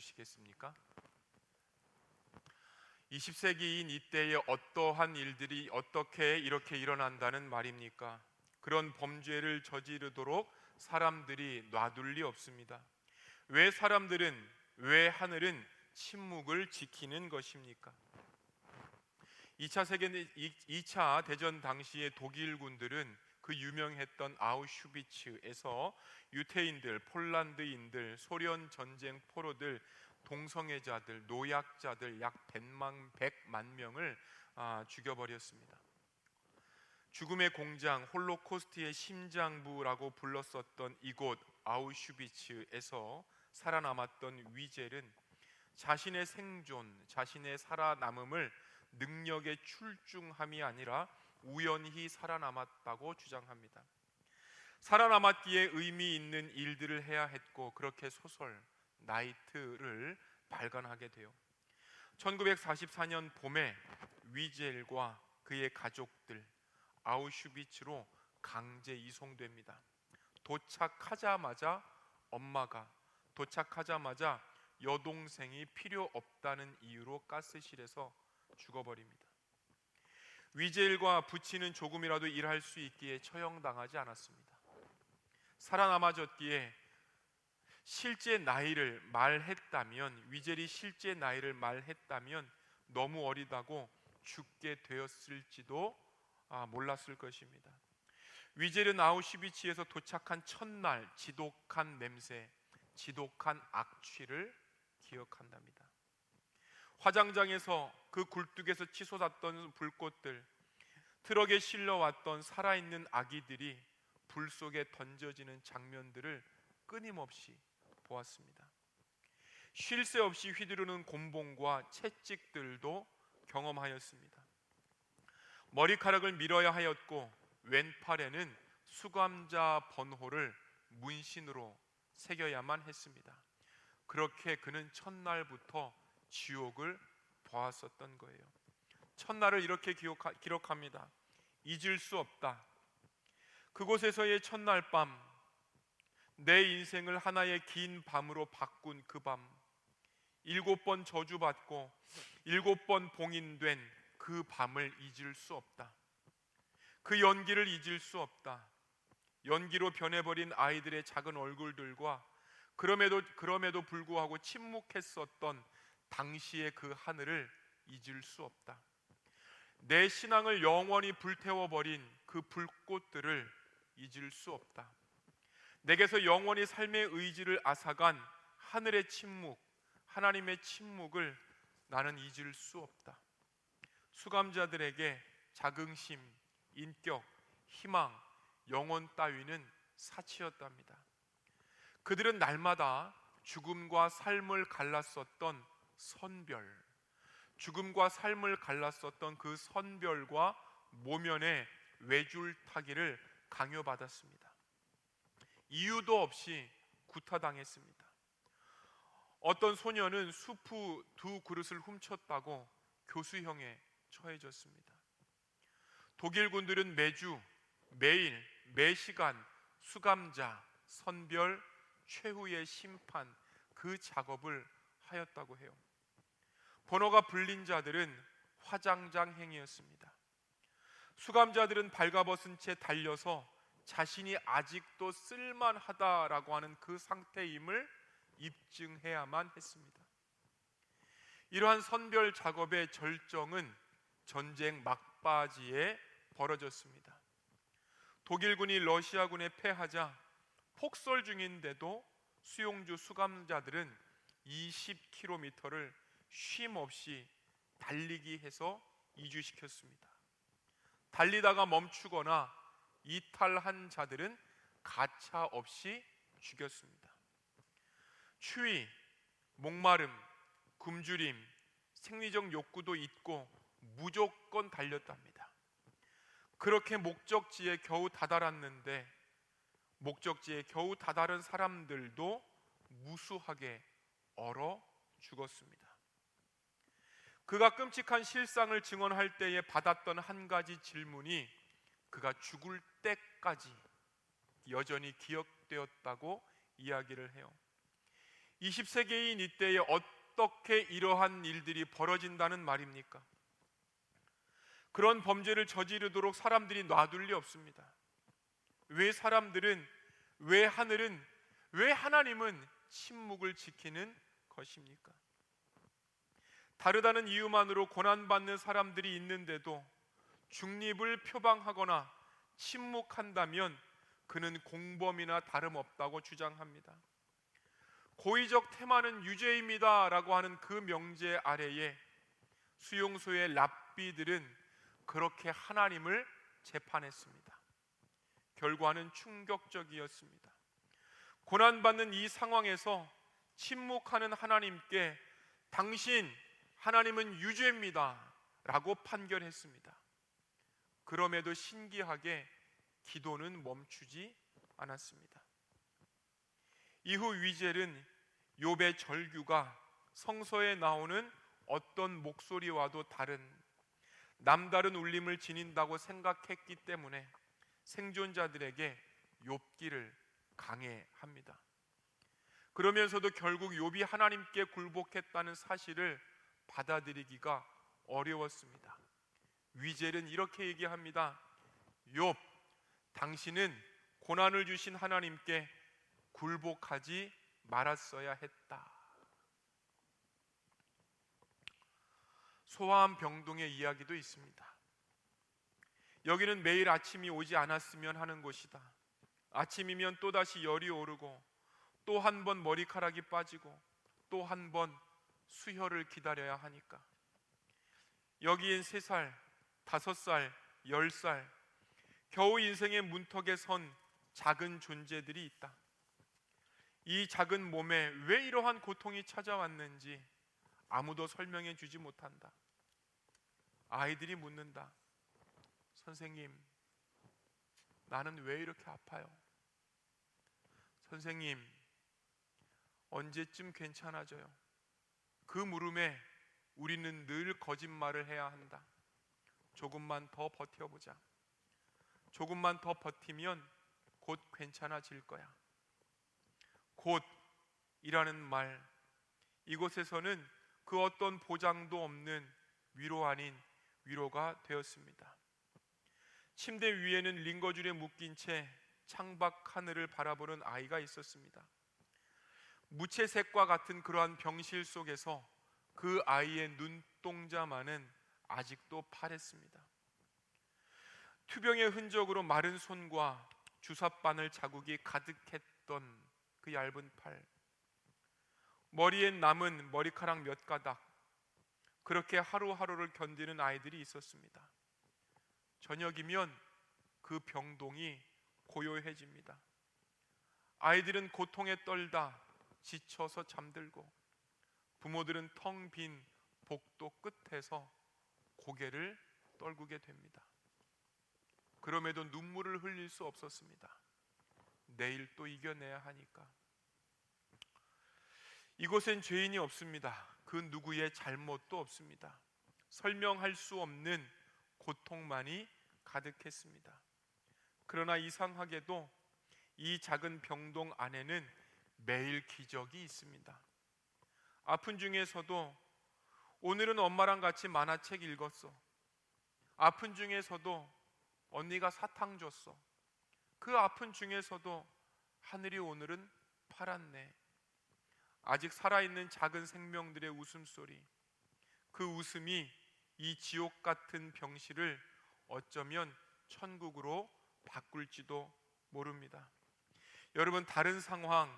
주시겠습니까? 20세기인 이때에 어떠한 일들이 어떻게 이렇게 일어난다는 말입니까? 그런 범죄를 저지르도록 사람들이 놔둘 리 없습니다. 왜 하늘은 침묵을 지키는 것입니까? 2차 대전 당시의 독일군들은 그 유명했던 아우슈비츠에서 유태인들, 폴란드인들, 소련 전쟁 포로들, 동성애자들, 노약자들 약 100만 명을 죽여버렸습니다. 죽음의 공장, 홀로코스트의 심장부라고 불렀었던 이곳 아우슈비츠에서 살아남았던 위젤은 자신의 생존, 자신의 살아남음을 능력의 출중함이 아니라 우연히 살아남았다고 주장합니다. 살아남았기에 의미 있는 일들을 해야 했고, 그렇게 소설 나이트를 발간하게 돼요. 1944년 봄에 위젤과 그의 가족들 아우슈비츠로 강제 이송됩니다. 도착하자마자 여동생이 필요 없다는 이유로 가스실에서 죽어버립니다. 위젤과 부친은 조금이라도 일할 수 있기에 처형당하지 않았습니다. 살아남아졌기에 실제 나이를 말했다면, 위젤이 실제 나이를 말했다면 너무 어리다고 죽게 되었을지도 몰랐을 것입니다. 위젤은 아우슈비츠에서 도착한 첫날 지독한 냄새, 지독한 악취를 기억한답니다. 화장장에서 그 굴뚝에서 치솟았던 불꽃들, 트럭에 실려왔던 살아있는 아기들이 불 속에 던져지는 장면들을 끊임없이 보았습니다. 쉴 새 없이 휘두르는 곤봉과 채찍들도 경험하였습니다. 머리카락을 밀어야 하였고 왼팔에는 수감자 번호를 문신으로 새겨야만 했습니다. 그렇게 그는 첫날부터 지옥을 보았었던 거예요. 첫날을 이렇게 기록합니다. 잊을 수 없다. 그곳에서의 첫날 밤, 내 인생을 하나의 긴 밤으로 바꾼 그 밤, 7번 저주받고 7번 봉인된 그 밤을 잊을 수 없다. 그 연기를 잊을 수 없다. 연기로 변해버린 아이들의 작은 얼굴들과 그럼에도 불구하고 침묵했었던 당시의 그 하늘을 잊을 수 없다. 내 신앙을 영원히 불태워버린 그 불꽃들을 잊을 수 없다. 내게서 영원히 삶의 의지를 앗아간 하늘의 침묵, 하나님의 침묵을 나는 잊을 수 없다. 수감자들에게 자긍심, 인격, 희망, 영혼 따위는 사치였답니다. 그들은 날마다 죽음과 삶을 갈랐었던 선별, 죽음과 삶을 갈랐었던 그 선별과 모면의 외줄타기를 강요받았습니다. 이유도 없이 구타당했습니다. 어떤 소녀는 수프 2그릇을 훔쳤다고 교수형에 처해졌습니다. 독일군들은 매일, 매시간 수감자, 선별, 최후의 심판 그 작업을 하였다고 해요. 번호가 불린 자들은 화장장 행위였습니다. 수감자들은 발가벗은 채 달려서 자신이 아직도 쓸만하다라고 하는 그 상태임을 입증해야만 했습니다. 이러한 선별 작업의 절정은 전쟁 막바지에 벌어졌습니다. 독일군이 러시아군에 패하자 폭설 중인데도 수용주 수감자들은 20km를 쉼 없이 달리기 해서 이주시켰습니다. 달리다가 멈추거나 이탈한 자들은 가차 없이 죽였습니다. 추위, 목마름, 굶주림, 생리적 욕구도 있고 무조건 달렸답니다. 그렇게 목적지에 겨우 다다랐는데, 목적지에 겨우 다다른 사람들도 무수하게 얼어 죽었습니다. 그가 끔찍한 실상을 증언할 때에 받았던 한 가지 질문이 그가 죽을 때까지 여전히 기억되었다고 이야기를 해요. 20세기인 이때에 어떻게 이러한 일들이 벌어진다는 말입니까? 그런 범죄를 저지르도록 사람들이 놔둘 리 없습니다. 왜 사람들은, 왜 하늘은, 왜 하나님은 침묵을 지키는 것입니까? 다르다는 이유만으로 고난받는 사람들이 있는데도 중립을 표방하거나 침묵한다면 그는 공범이나 다름없다고 주장합니다. 고의적 테마는 유죄입니다 라고 하는 그 명제 아래에 수용소의 랍비들은 그렇게 하나님을 재판했습니다. 결과는 충격적이었습니다. 고난받는 이 상황에서 침묵하는 하나님께 당신 하나님은 유죄입니다 라고 판결했습니다. 그럼에도 신기하게 기도는 멈추지 않았습니다. 이후 위젤은 욥의 절규가 성서에 나오는 어떤 목소리와도 다른 남다른 울림을 지닌다고 생각했기 때문에 생존자들에게 욥기를 강해합니다. 그러면서도 결국 욥이 하나님께 굴복했다는 사실을 받아들이기가 어려웠습니다. 위젤은 이렇게 얘기합니다. 욥, 당신은 고난을 주신 하나님께 굴복하지 말았어야 했다. 소아암 병동의 이야기도 있습니다. 여기는 매일 아침이 오지 않았으면 하는 곳이다. 아침이면 또다시 열이 오르고 또 한 번 머리카락이 빠지고 또 한 번 수혈을 기다려야 하니까. 여기엔 3살, 5살, 10살 겨우 인생의 문턱에 선 작은 존재들이 있다. 이 작은 몸에 왜 이러한 고통이 찾아왔는지 아무도 설명해 주지 못한다. 아이들이 묻는다. 선생님, 나는 왜 이렇게 아파요? 선생님, 언제쯤 괜찮아져요? 그 물음에 우리는 늘 거짓말을 해야 한다. 조금만 더 버텨보자. 조금만 더 버티면 곧 괜찮아질 거야. 곧이라는 말, 이곳에서는 그 어떤 보장도 없는 위로 아닌 위로가 되었습니다. 침대 위에는 링거줄에 묶인 채 창밖 하늘을 바라보는 아이가 있었습니다. 무채색과 같은 그러한 병실 속에서 그 아이의 눈동자만은 아직도 파랬습니다. 투병의 흔적으로 마른 손과 주사바늘 자국이 가득했던 그 얇은 팔, 머리엔 남은 머리카락 몇 가닥, 그렇게 하루하루를 견디는 아이들이 있었습니다. 저녁이면 그 병동이 고요해집니다. 아이들은 고통에 떨다 지쳐서 잠들고 부모들은 텅 빈 복도 끝에서 고개를 떨구게 됩니다. 그럼에도 눈물을 흘릴 수 없었습니다. 내일 또 이겨내야 하니까. 이곳엔 죄인이 없습니다. 그 누구의 잘못도 없습니다. 설명할 수 없는 고통만이 가득했습니다. 그러나 이상하게도 이 작은 병동 안에는 매일 기적이 있습니다. 아픈 중에서도 오늘은 엄마랑 같이 만화책 읽었어. 아픈 중에서도 언니가 사탕 줬어. 그 아픈 중에서도 하늘이 오늘은 파랗네. 아직 살아있는 작은 생명들의 웃음소리, 그 웃음이 이 지옥 같은 병실을 어쩌면 천국으로 바꿀지도 모릅니다. 여러분, 다른 상황,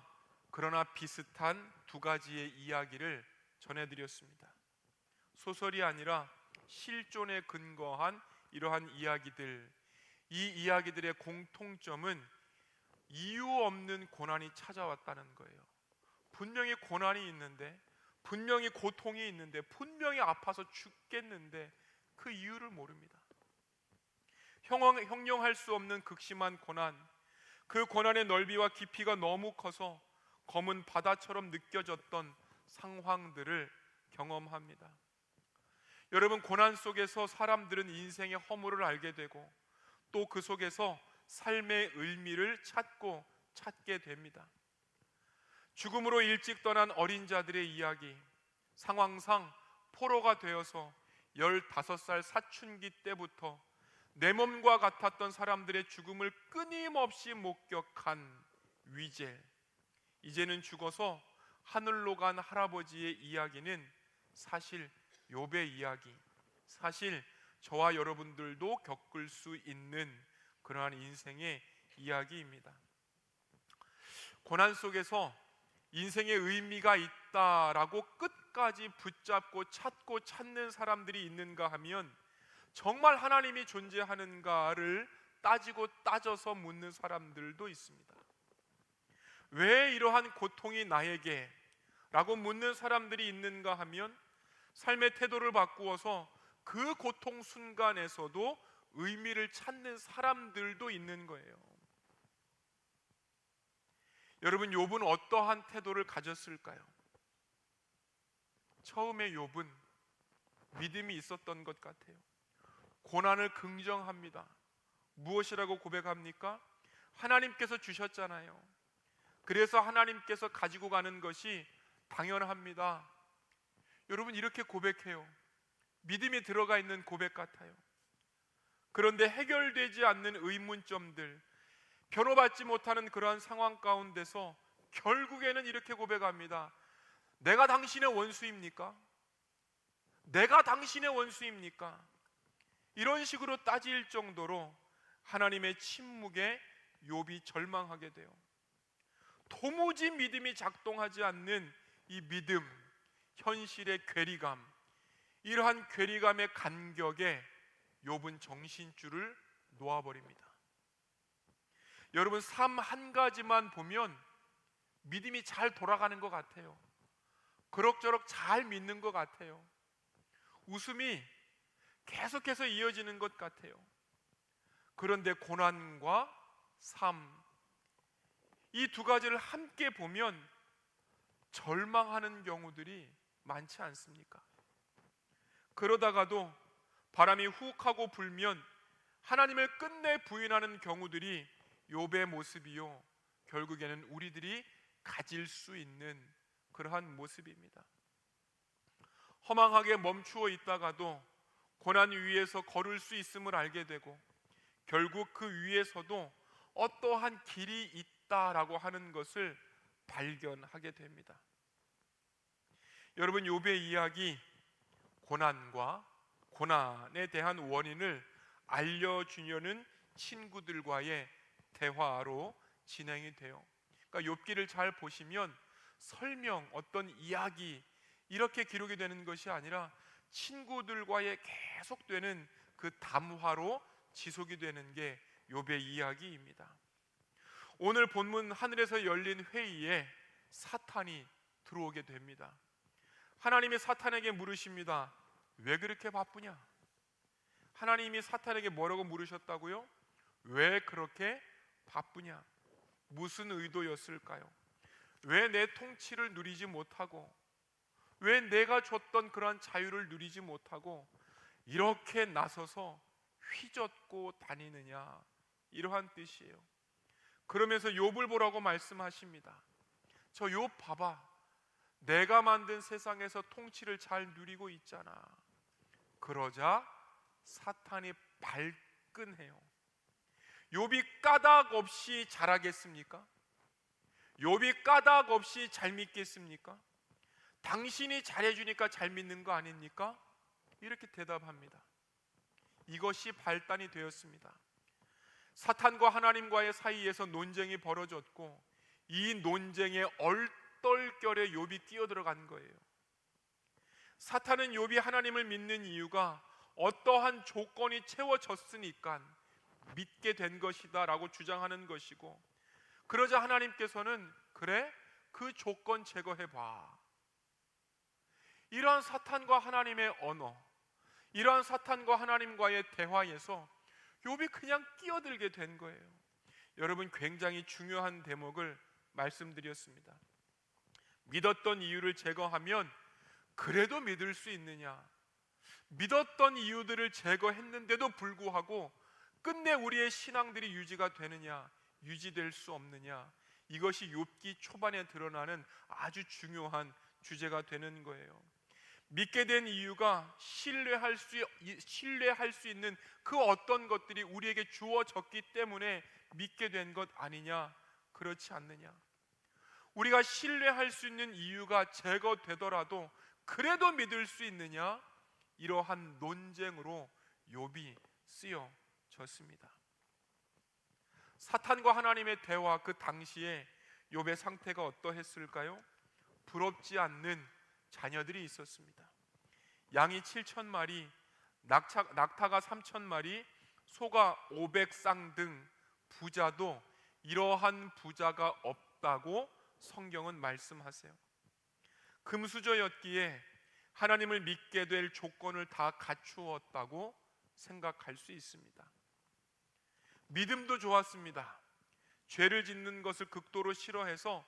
그러나 비슷한 두 가지의 이야기를 전해드렸습니다. 소설이 아니라 실존에 근거한 이러한 이야기들, 이 이야기들의 공통점은 이유 없는 고난이 찾아왔다는 거예요. 분명히 고난이 있는데, 분명히 고통이 있는데, 분명히 아파서 죽겠는데 그 이유를 모릅니다. 형용할 수 없는 극심한 고난, 그 고난의 넓이와 깊이가 너무 커서 검은 바다처럼 느껴졌던 상황들을 경험합니다. 여러분, 고난 속에서 사람들은 인생의 허물을 알게 되고 또 그 속에서 삶의 의미를 찾게 됩니다. 죽음으로 일찍 떠난 어린 자들의 이야기, 상황상 포로가 되어서 15살 사춘기 때부터 내 몸과 같았던 사람들의 죽음을 끊임없이 목격한 위젤, 이제는 죽어서 하늘로 간 할아버지의 이야기는 사실 욥의 이야기, 사실 저와 여러분들도 겪을 수 있는 그러한 인생의 이야기입니다. 고난 속에서 인생의 의미가 있다라고 끝까지 붙잡고 찾고 찾는 사람들이 있는가 하면 정말 하나님이 존재하는가를 따지고 따져서 묻는 사람들도 있습니다. 왜 이러한 고통이 나에게? 라고 묻는 사람들이 있는가 하면 삶의 태도를 바꾸어서 그 고통 순간에서도 의미를 찾는 사람들도 있는 거예요. 여러분, 욥은 어떠한 태도를 가졌을까요? 처음에 욥은 믿음이 있었던 것 같아요. 고난을 긍정합니다. 무엇이라고 고백합니까? 하나님께서 주셨잖아요. 그래서 하나님께서 가지고 가는 것이 당연합니다. 여러분, 이렇게 고백해요. 믿음이 들어가 있는 고백 같아요. 그런데 해결되지 않는 의문점들, 변호받지 못하는 그러한 상황 가운데서 결국에는 이렇게 고백합니다. 내가 당신의 원수입니까? 내가 당신의 원수입니까? 이런 식으로 따질 정도로 하나님의 침묵에 욥이 절망하게 돼요. 도무지 믿음이 작동하지 않는 이 믿음, 현실의 괴리감, 이러한 괴리감의 간격에 욥은 정신줄을 놓아버립니다. 여러분, 삶 한 가지만 보면 믿음이 잘 돌아가는 것 같아요. 그럭저럭 잘 믿는 것 같아요. 웃음이 계속해서 이어지는 것 같아요. 그런데 고난과 삶, 이 두 가지를 함께 보면 절망하는 경우들이 많지 않습니까? 그러다가도 바람이 훅 하고 불면 하나님을 끝내 부인하는 경우들이 욥의 모습이요, 결국에는 우리들이 가질 수 있는 그러한 모습입니다. 허망하게 멈추어 있다가도 고난 위에서 걸을 수 있음을 알게 되고, 결국 그 위에서도 어떠한 길이 있다라고 하는 것을 발견하게 됩니다. 여러분, 욥의 이야기, 고난과 고난에 대한 원인을 알려주려는 친구들과의 대화로 진행이 돼요. 그러니까 욥기를 잘 보시면 설명, 어떤 이야기 이렇게 기록이 되는 것이 아니라 친구들과의 계속되는 그 담화로 지속이 되는 게 욥의 이야기입니다. 오늘 본문 하늘에서 열린 회의에 사탄이 들어오게 됩니다. 하나님이 사탄에게 물으십니다. 왜 그렇게 바쁘냐? 하나님이 사탄에게 뭐라고 물으셨다고요? 왜 그렇게 바쁘냐? 무슨 의도였을까요? 왜 내 통치를 누리지 못하고, 왜 내가 줬던 그러한 자유를 누리지 못하고 이렇게 나서서 휘젓고 다니느냐, 이러한 뜻이에요. 그러면서 욥을 보라고 말씀하십니다. 저 욥 봐봐, 내가 만든 세상에서 통치를 잘 누리고 있잖아. 그러자 사탄이 발끈해요. 욥이 까닭 없이 잘하겠습니까? 욥이 까닭 없이 잘 믿겠습니까? 당신이 잘해주니까 잘 믿는 거 아닙니까? 이렇게 대답합니다. 이것이 발단이 되었습니다. 사탄과 하나님과의 사이에서 논쟁이 벌어졌고, 이 논쟁에 얼떨결에 욥이 끼어들어간 거예요. 사탄은 욥이 하나님을 믿는 이유가 어떠한 조건이 채워졌으니까 믿게 된 것이다 라고 주장하는 것이고, 그러자 하나님께서는 그래? 그 조건 제거해봐. 이러한 사탄과 하나님의 언어, 이러한 사탄과 하나님과의 대화에서 욥이 그냥 끼어들게 된 거예요. 여러분, 굉장히 중요한 대목을 말씀드렸습니다. 믿었던 이유를 제거하면 그래도 믿을 수 있느냐? 믿었던 이유들을 제거했는데도 불구하고 끝내 우리의 신앙들이 유지가 되느냐? 유지될 수 없느냐? 이것이 욥기 초반에 드러나는 아주 중요한 주제가 되는 거예요. 믿게 된 이유가 신뢰할 수 있는 그 어떤 것들이 우리에게 주어졌기 때문에 믿게 된 것 아니냐, 그렇지 않느냐. 우리가 신뢰할 수 있는 이유가 제거되더라도 그래도 믿을 수 있느냐, 이러한 논쟁으로 욥이 쓰여졌습니다. 사탄과 하나님의 대화, 그 당시에 욥의 상태가 어떠했을까요? 부럽지 않는 자녀들이 있었습니다. 양이 7,000마리, 낙타가 3,000마리, 소가 500쌍 등 부자도 이러한 부자가 없다고 성경은 말씀하세요. 금수저였기에 하나님을 믿게 될 조건을 다 갖추었다고 생각할 수 있습니다. 믿음도 좋았습니다. 죄를 짓는 것을 극도로 싫어해서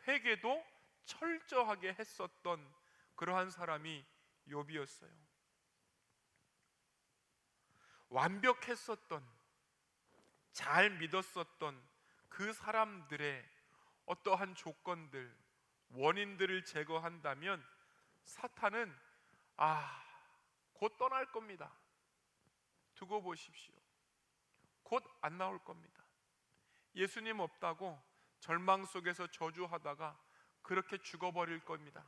회개도 철저하게 했었던 그러한 사람이 욥이었어요. 완벽했었던, 잘 믿었었던 그 사람들의 어떠한 조건들, 원인들을 제거한다면 사탄은 곧 떠날 겁니다. 두고 보십시오. 곧 안 나올 겁니다. 예수님 없다고 절망 속에서 저주하다가 그렇게 죽어버릴 겁니다.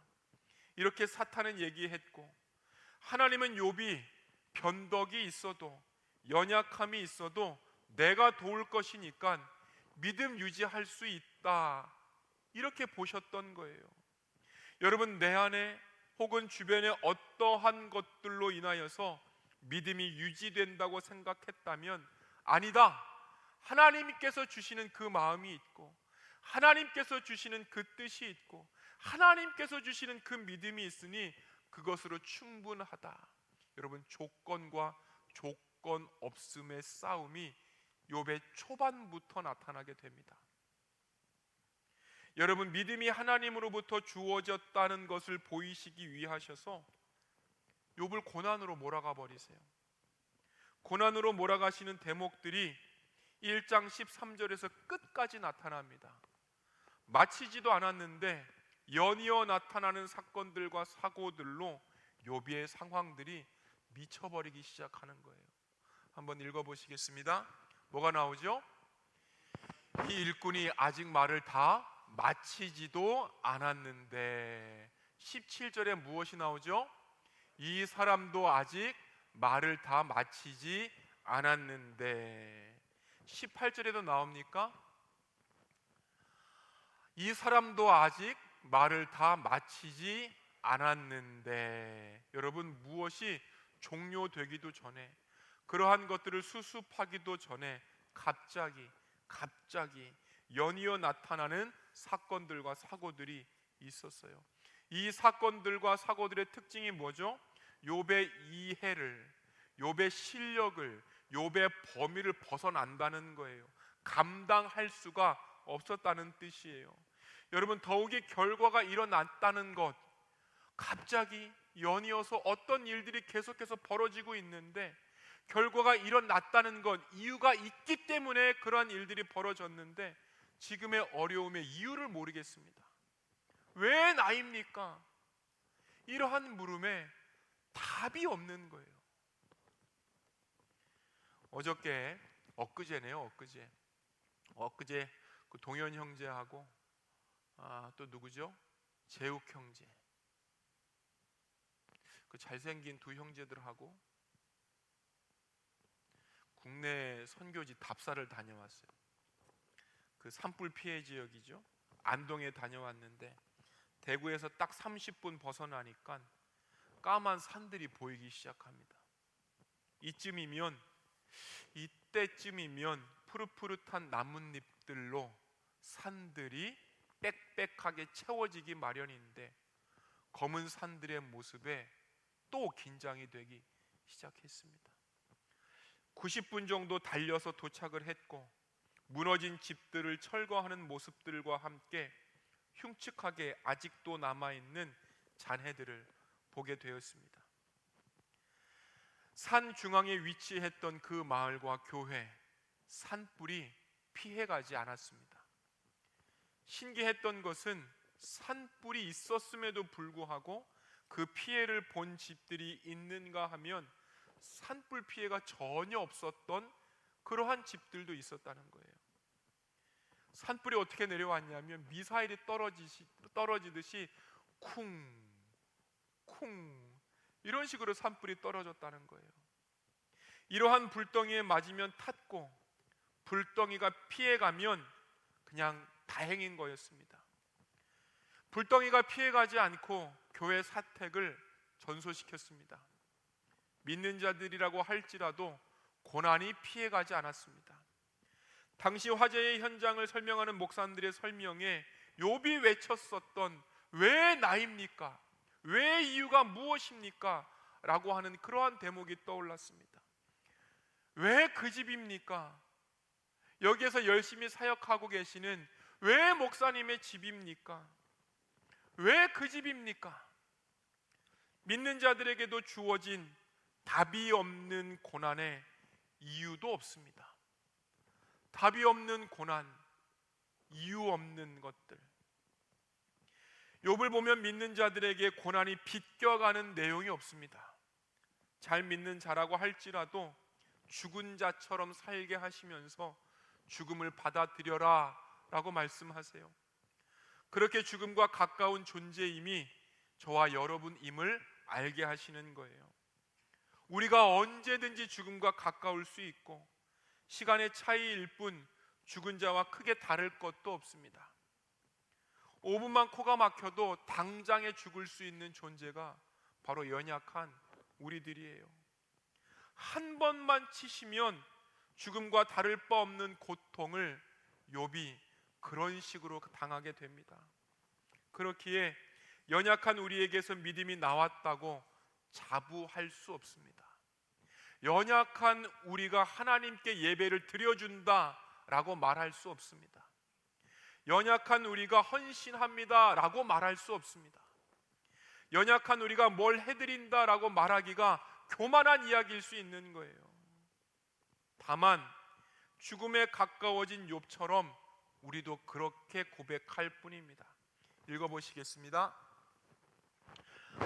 이렇게 사탄은 얘기했고, 하나님은 욥이 변덕이 있어도 연약함이 있어도 내가 도울 것이니까 믿음 유지할 수 있다, 이렇게 보셨던 거예요. 여러분, 내 안에 혹은 주변에 어떠한 것들로 인하여서 믿음이 유지된다고 생각했다면 아니다, 하나님께서 주시는 그 마음이 있고, 하나님께서 주시는 그 뜻이 있고, 하나님께서 주시는 그 믿음이 있으니 그것으로 충분하다. 여러분, 조건과 조건 없음의 싸움이 욥의 초반부터 나타나게 됩니다. 여러분, 믿음이 하나님으로부터 주어졌다는 것을 보이시기 위하셔서 욥을 고난으로 몰아가 버리세요. 고난으로 몰아가시는 대목들이 1장 13절에서 끝까지 나타납니다. 마치지도 않았는데 연이어 나타나는 사건들과 사고들로 욥의 상황들이 미쳐버리기 시작하는 거예요. 한번 읽어보시겠습니다. 뭐가 나오죠? 이 일꾼이 아직 말을 다 마치지도 않았는데, 17절에 무엇이 나오죠? 이 사람도 아직 말을 다 마치지 않았는데, 18절에도 나옵니까? 이 사람도 아직 말을 다 마치지 않았는데. 여러분, 무엇이 종료되기도 전에, 그러한 것들을 수습하기도 전에 갑자기 연이어 나타나는 사건들과 사고들이 있었어요. 이 사건들과 사고들의 특징이 뭐죠? 욥의 이해를, 욥의 실력을, 욥의 범위를 벗어난다는 거예요. 감당할 수가 없었다는 뜻이에요. 여러분, 더욱이 결과가 일어났다는 것, 갑자기 연이어서 어떤 일들이 계속해서 벌어지고 있는데 결과가 일어났다는 것, 이유가 있기 때문에 그러한 일들이 벌어졌는데 지금의 어려움의 이유를 모르겠습니다. 왜 나입니까? 이러한 물음에 답이 없는 거예요. 엊그제 그 동현 형제하고 또 누구죠? 재욱 형제, 그 잘생긴 두 형제들하고 국내 선교지 답사를 다녀왔어요. 그 산불 피해 지역이죠. 안동에 다녀왔는데 대구에서 딱 30분 벗어나니까 까만 산들이 보이기 시작합니다. 이때쯤이면 푸릇푸릇한 나뭇잎들로 산들이 빽빽하게 채워지기 마련인데 검은 산들의 모습에 또 긴장이 되기 시작했습니다. 90분 정도 달려서 도착을 했고 무너진 집들을 철거하는 모습들과 함께 흉측하게 아직도 남아있는 잔해들을 보게 되었습니다. 산 중앙에 위치했던 그 마을과 교회, 산불이 피해가지 않았습니다. 신기했던 것은 산불이 있었음에도 불구하고 그 피해를 본 집들이 있는가 하면 산불 피해가 전혀 없었던 그러한 집들도 있었다는 거예요. 산불이 어떻게 내려왔냐면 미사일이 떨어지듯이 쿵 쿵 이런 식으로 산불이 떨어졌다는 거예요. 이러한 불덩이에 맞으면 탔고 불덩이가 피해가면 그냥 다행인 거였습니다. 불덩이가 피해가지 않고 교회 사택을 전소시켰습니다. 믿는 자들이라고 할지라도 고난이 피해가지 않았습니다. 당시 화재의 현장을 설명하는 목사님들의 설명에 욥이 외쳤었던 왜 나입니까? 왜 이유가 무엇입니까? 라고 하는 그러한 대목이 떠올랐습니다. 왜 그 집입니까? 여기에서 열심히 사역하고 계시는 왜 목사님의 집입니까? 왜 그 집입니까? 믿는 자들에게도 주어진 답이 없는 고난에 이유도 없습니다. 답이 없는 고난, 이유 없는 것들. 욥을 보면 믿는 자들에게 고난이 비껴가는 내용이 없습니다. 잘 믿는 자라고 할지라도 죽은 자처럼 살게 하시면서 죽음을 받아들여라 라고 말씀하세요. 그렇게 죽음과 가까운 존재임이 저와 여러분임을 알게 하시는 거예요. 우리가 언제든지 죽음과 가까울 수 있고 시간의 차이일 뿐 죽은 자와 크게 다를 것도 없습니다. 5분만 코가 막혀도 당장에 죽을 수 있는 존재가 바로 연약한 우리들이에요. 한 번만 치시면 죽음과 다를 바 없는 고통을 욥이 그런 식으로 당하게 됩니다. 그렇기에 연약한 우리에게서 믿음이 나왔다고 자부할 수 없습니다. 연약한 우리가 하나님께 예배를 드려준다라고 말할 수 없습니다. 연약한 우리가 헌신합니다라고 말할 수 없습니다. 연약한 우리가 뭘 해드린다라고 말하기가 교만한 이야기일 수 있는 거예요. 다만 죽음에 가까워진 욥처럼 우리도 그렇게 고백할 뿐입니다. 읽어보시겠습니다.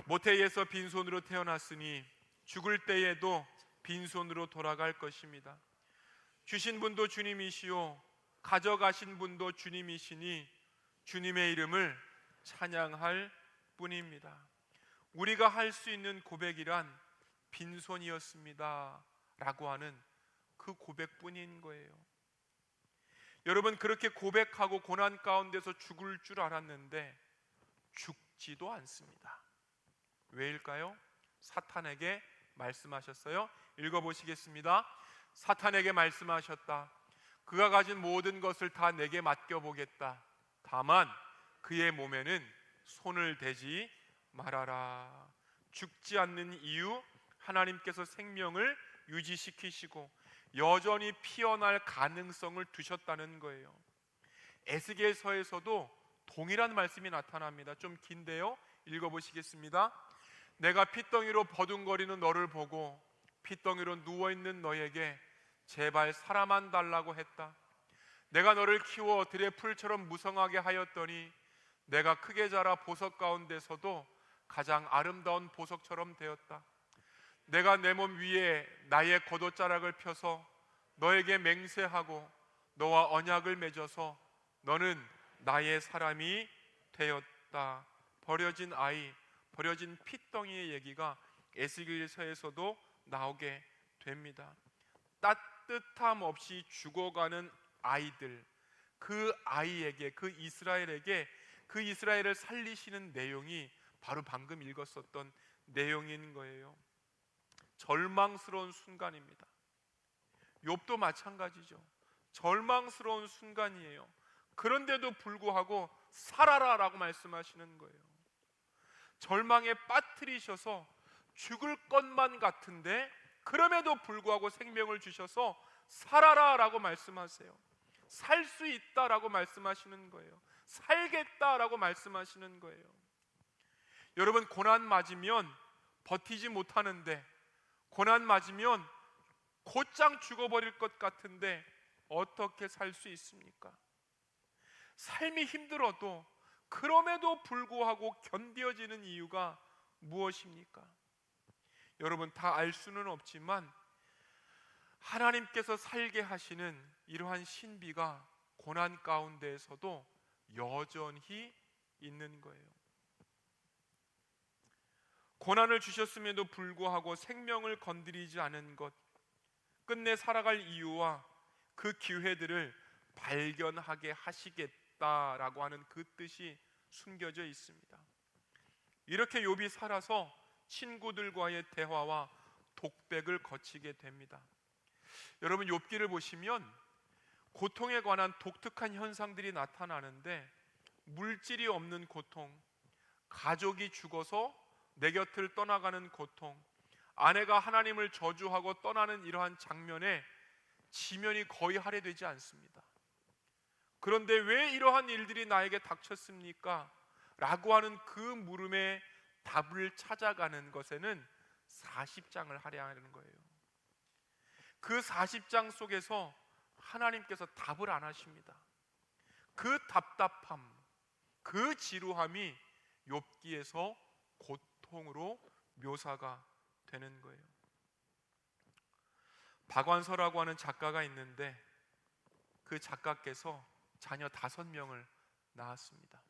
모태에서 빈손으로 태어났으니 죽을 때에도 빈손으로 돌아갈 것입니다. 주신 분도 주님이시요 가져가신 분도 주님이시니 주님의 이름을 찬양할 뿐입니다. 우리가 할 수 있는 고백이란 빈손이었습니다 라고 하는 그 고백뿐인 거예요. 여러분, 그렇게 고백하고 고난 가운데서 죽을 줄 알았는데 죽지도 않습니다. 왜일까요? 사탄에게 말씀하셨어요. 읽어보시겠습니다. 사탄에게 말씀하셨다. 그가 가진 모든 것을 다 내게 맡겨보겠다. 다만 그의 몸에는 손을 대지 말아라. 죽지 않는 이유, 하나님께서 생명을 유지시키시고 여전히 피어날 가능성을 두셨다는 거예요. 에스겔서에서도 동일한 말씀이 나타납니다. 좀 긴데요, 읽어보시겠습니다. 내가 핏덩이로 버둥거리는 너를 보고 핏덩이로 누워있는 너에게 제발 살아만 달라고 했다. 내가 너를 키워 들의 풀처럼 무성하게 하였더니 내가 크게 자라 보석 가운데서도 가장 아름다운 보석처럼 되었다. 내가 내 몸 위에 나의 겉옷자락을 펴서 너에게 맹세하고 너와 언약을 맺어서 너는 나의 사람이 되었다. 버려진 아이, 버려진 핏덩이의 얘기가 에스겔서에서도 나오게 됩니다. 따뜻함 없이 죽어가는 아이들, 그 아이에게, 그 이스라엘에게 그 이스라엘을 살리시는 내용이 바로 방금 읽었었던 내용인 거예요. 절망스러운 순간입니다. 욥도 마찬가지죠. 절망스러운 순간이에요. 그런데도 불구하고 살아라 라고 말씀하시는 거예요. 절망에 빠뜨리셔서 죽을 것만 같은데 그럼에도 불구하고 생명을 주셔서 살아라 라고 말씀하세요. 살 수 있다 라고 말씀하시는 거예요. 살겠다 라고 말씀하시는 거예요. 여러분, 고난 맞으면 버티지 못하는데, 고난 맞으면 곧장 죽어버릴 것 같은데 어떻게 살 수 있습니까? 삶이 힘들어도 그럼에도 불구하고 견뎌지는 이유가 무엇입니까? 여러분, 다 알 수는 없지만 하나님께서 살게 하시는 이러한 신비가 고난 가운데에서도 여전히 있는 거예요. 고난을 주셨음에도 불구하고 생명을 건드리지 않은 것, 끝내 살아갈 이유와 그 기회들을 발견하게 하시겠다라고 하는 그 뜻이 숨겨져 있습니다. 이렇게 욥이 살아서 친구들과의 대화와 독백을 거치게 됩니다. 여러분, 욥기를 보시면 고통에 관한 독특한 현상들이 나타나는데, 물질이 없는 고통, 가족이 죽어서 내 곁을 떠나가는 고통, 아내가 하나님을 저주하고 떠나는 이러한 장면에 지면이 거의 할애되지 않습니다. 그런데 왜 이러한 일들이 나에게 닥쳤습니까? 라고 하는 그 물음에 답을 찾아가는 것에는 40장을 할애하는 거예요. 그 40장 속에서 하나님께서 답을 안 하십니다. 그 답답함, 그 지루함이 욥기에서 고통으로 묘사가 되는 거예요. 박완서라고 하는 작가가 있는데, 그 작가께서 자녀 5명을 낳았습니다.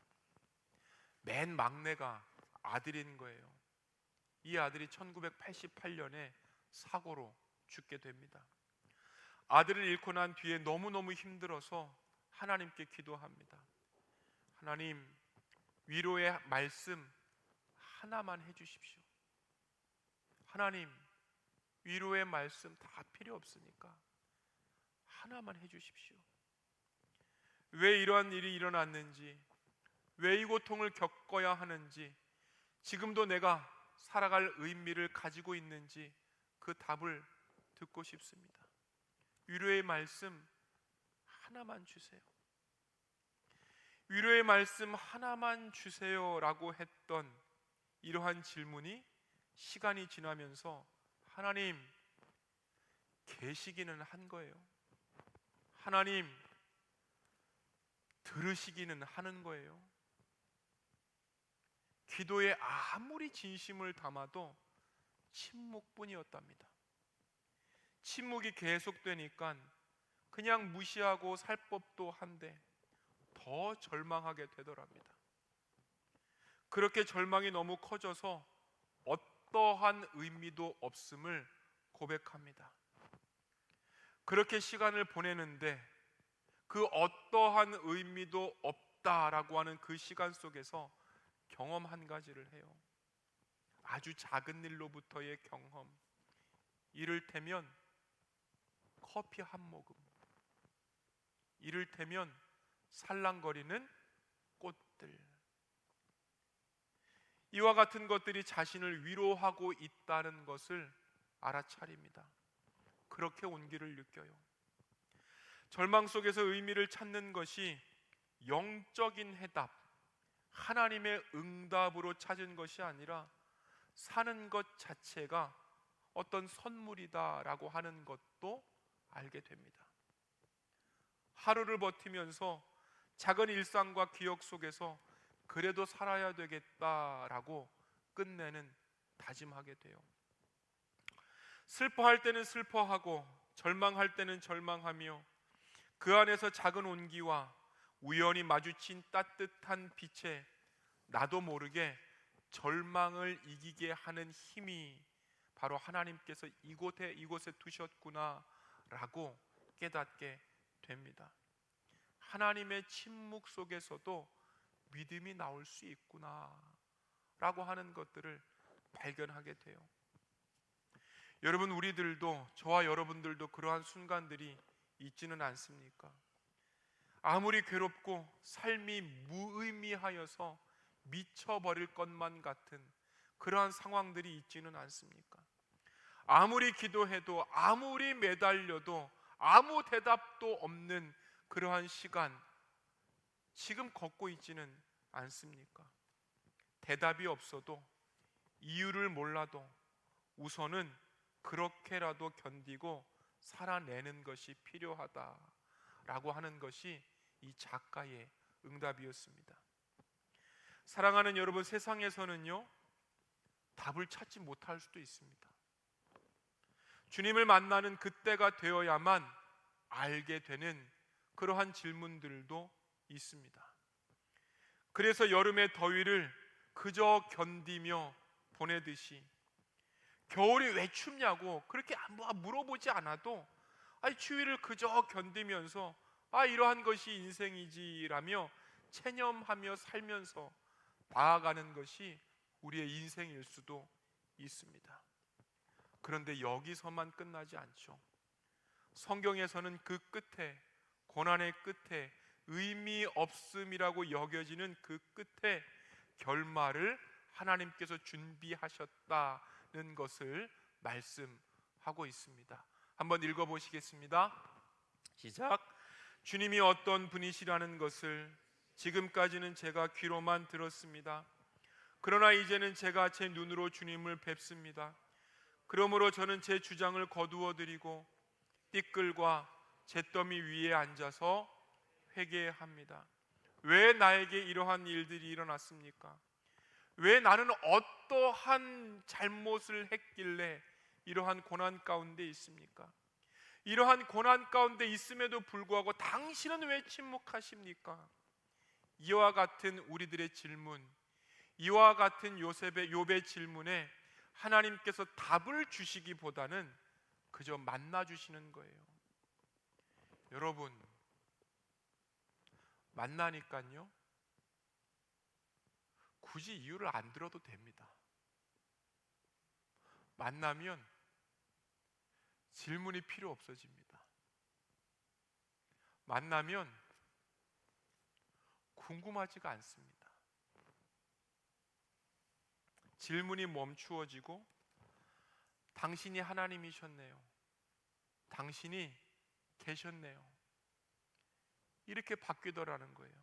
맨 막내가 아들인 거예요. 이 아들이 1988년에 사고로 죽게 됩니다. 아들을 잃고 난 뒤에 너무너무 힘들어서 하나님께 기도합니다. 하나님, 위로의 말씀 하나만 해주십시오. 하나님, 위로의 말씀 다 필요 없으니까 하나만 해주십시오. 왜 이러한 일이 일어났는지, 왜 이 고통을 겪어야 하는지, 지금도 내가 살아갈 의미를 가지고 있는지 그 답을 듣고 싶습니다. 위로의 말씀 하나만 주세요. 위로의 말씀 하나만 주세요라고 했던 이러한 질문이 시간이 지나면서 하나님 계시기는 한 거예요. 하나님 들으시기는 하는 거예요. 기도에 아무리 진심을 담아도 침묵뿐이었답니다. 침묵이 계속되니까 그냥 무시하고 살 법도 한데 더 절망하게 되더랍니다. 그렇게 절망이 너무 커져서 어떠한 의미도 없음을 고백합니다. 그렇게 시간을 보내는데 그 어떠한 의미도 없다라고 하는 그 시간 속에서 경험 한 가지를 해요. 아주 작은 일로부터의 경험. 이를테면 커피 한 모금, 이를테면 살랑거리는 꽃들, 이와 같은 것들이 자신을 위로하고 있다는 것을 알아차립니다. 그렇게 온기를 느껴요. 절망 속에서 의미를 찾는 것이 영적인 해답, 하나님의 응답으로 찾은 것이 아니라 사는 것 자체가 어떤 선물이다라고 하는 것도 알게 됩니다. 하루를 버티면서 작은 일상과 기억 속에서 그래도 살아야 되겠다라고 끝내는 다짐하게 돼요. 슬퍼할 때는 슬퍼하고 절망할 때는 절망하며 그 안에서 작은 온기와 우연히 마주친 따뜻한 빛에 나도 모르게 절망을 이기게 하는 힘이 바로 하나님께서 이곳에 두셨구나라고 깨닫게 됩니다. 하나님의 침묵 속에서도 믿음이 나올 수 있구나라고 하는 것들을 발견하게 돼요. 여러분, 우리들도, 저와 여러분들도 그러한 순간들이 있지는 않습니까? 아무리 괴롭고 삶이 무의미하여서 미쳐버릴 것만 같은 그러한 상황들이 있지는 않습니까? 아무리 기도해도, 아무리 매달려도 아무 대답도 없는 그러한 시간, 지금 걷고 있지는 않습니까? 대답이 없어도, 이유를 몰라도 우선은 그렇게라도 견디고 살아내는 것이 필요하다라고 하는 것이 이 작가의 응답이었습니다. 사랑하는 여러분, 세상에서는요 답을 찾지 못할 수도 있습니다. 주님을 만나는 그때가 되어야만 알게 되는 그러한 질문들도 있습니다. 그래서 여름의 더위를 그저 견디며 보내듯이 겨울이 왜 춥냐고 그렇게 물어보지 않아도 추위를 그저 견디면서 이러한 것이 인생이지라며 체념하며 살면서 나아가는 것이 우리의 인생일 수도 있습니다. 그런데 여기서만 끝나지 않죠. 성경에서는 그 끝에, 고난의 끝에, 의미 없음이라고 여겨지는 그 끝에 결말을 하나님께서 준비하셨다는 것을 말씀하고 있습니다. 한번 읽어보시겠습니다. 시작. 주님이 어떤 분이시라는 것을 지금까지는 제가 귀로만 들었습니다. 그러나 이제는 제가 제 눈으로 주님을 뵙습니다. 그러므로 저는 제 주장을 거두어 드리고 띠끌과 잿더미 위에 앉아서 회개합니다. 왜 나에게 이러한 일들이 일어났습니까? 왜 나는 어떠한 잘못을 했길래 이러한 고난 가운데 있습니까? 이러한 고난 가운데 있음에도 불구하고 당신은 왜 침묵하십니까? 이와 같은 우리들의 질문, 이와 같은 욥의 질문에 하나님께서 답을 주시기보다는 그저 만나주시는 거예요. 여러분, 만나니까요 굳이 이유를 안 들어도 됩니다. 만나면 질문이 필요 없어집니다. 만나면 궁금하지가 않습니다. 질문이 멈추어지고 당신이 하나님이셨네요. 당신이 계셨네요. 이렇게 바뀌더라는 거예요.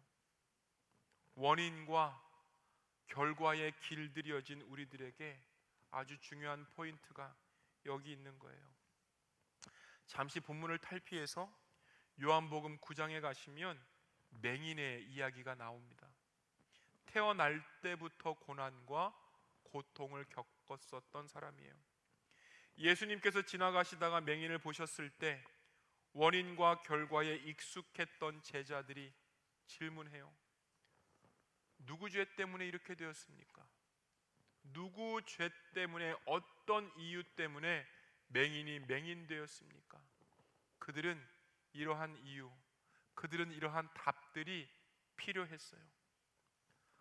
원인과 결과에 길들여진 우리들에게 아주 중요한 포인트가 여기 있는 거예요. 잠시 본문을 탈피해서 요한복음 9장에 가시면 맹인의 이야기가 나옵니다. 태어날 때부터 고난과 고통을 겪었었던 사람이에요. 예수님께서 지나가시다가 맹인을 보셨을 때 원인과 결과에 익숙했던 제자들이 질문해요. 누구 죄 때문에 이렇게 되었습니까? 누구 죄 때문에, 어떤 이유 때문에 맹인이 맹인되었습니까? 그들은 이러한 이유, 그들은 이러한 답들이 필요했어요.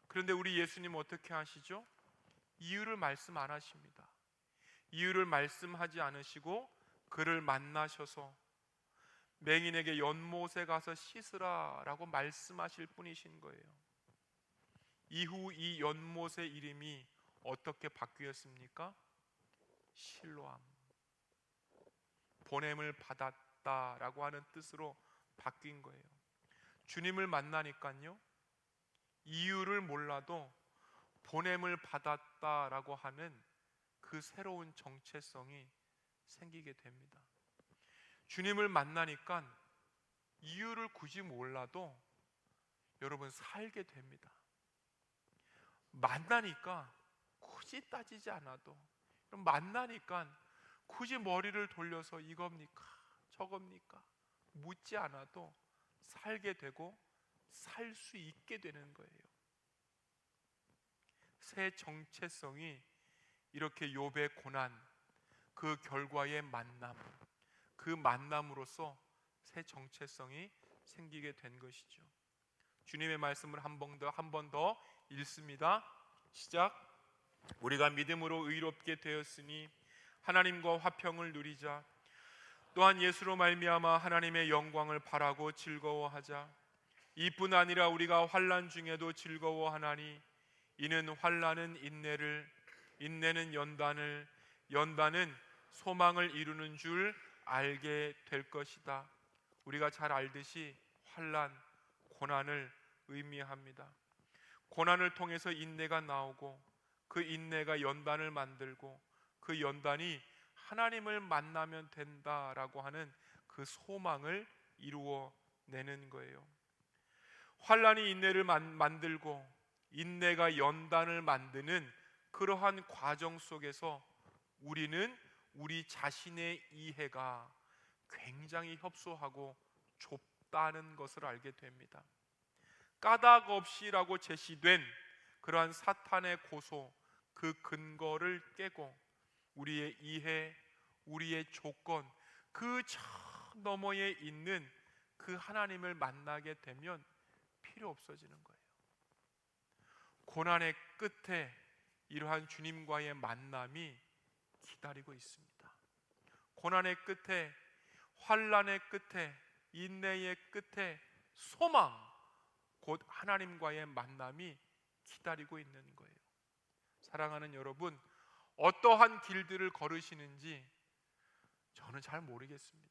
그런데 우리 예수님 어떻게 하시죠? 이유를 말씀 안 하십니다. 이유를 말씀하지 않으시고 그를 만나셔서 맹인에게 연못에 가서 씻으라 라고 말씀하실 뿐이신 거예요. 이후 이 연못의 이름이 어떻게 바뀌었습니까? 실로암, 보냄을 받았다라고 하는 뜻으로 바뀐 거예요. 주님을 만나니까요 이유를 몰라도 보냄을 받았다라고 하는 그 새로운 정체성이 생기게 됩니다. 주님을 만나니까 이유를 굳이 몰라도 여러분 살게 됩니다. 만나니까 굳이 따지지 않아도, 만나니까 굳이 머리를 돌려서 이겁니까 저겁니까 묻지 않아도 살게 되고 살 수 있게 되는 거예요. 새 정체성이 이렇게 욥의 고난, 그 결과의 만남, 그 만남으로써 새 정체성이 생기게 된 것이죠. 주님의 말씀을 한 번 더 읽습니다. 시작. 우리가 믿음으로 의롭게 되었으니 하나님과 화평을 누리자. 또한 예수로 말미암아 하나님의 영광을 바라고 즐거워하자. 이뿐 아니라 우리가 환난 중에도 즐거워하나니 이는 환난은 인내를, 인내는 연단을, 연단은 소망을 이루는 줄 알게 될 것이다. 우리가 잘 알듯이 환난, 고난을 의미합니다. 고난을 통해서 인내가 나오고 그 인내가 연단을 만들고 그 연단이 하나님을 만나면 된다라고 하는 그 소망을 이루어내는 거예요. 환난이 인내를 만들고 인내가 연단을 만드는 그러한 과정 속에서 우리는 우리 자신의 이해가 굉장히 협소하고 좁다는 것을 알게 됩니다. 까닭 없이라고 제시된 그러한 사탄의 고소, 그 근거를 깨고 우리의 이해, 우리의 조건, 그 저 너머에 있는 그 하나님을 만나게 되면 필요 없어지는 거예요. 고난의 끝에 이러한 주님과의 만남이 기다리고 있습니다. 고난의 끝에, 환난의 끝에, 인내의 끝에 소망, 곧 하나님과의 만남이 기다리고 있는 거예요. 사랑하는 여러분, 어떠한 길들을 걸으시는지 저는 잘 모르겠습니다.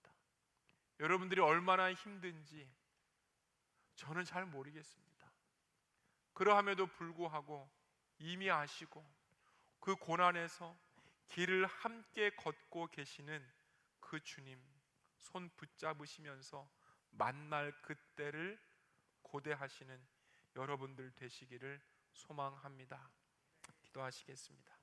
여러분들이 얼마나 힘든지 저는 잘 모르겠습니다. 그러함에도 불구하고 이미 아시고 그 고난에서 길을 함께 걷고 계시는 그 주님 손 붙잡으시면서 만날 그때를 고대하시는 여러분들 되시기를 소망합니다. 기도하시겠습니다.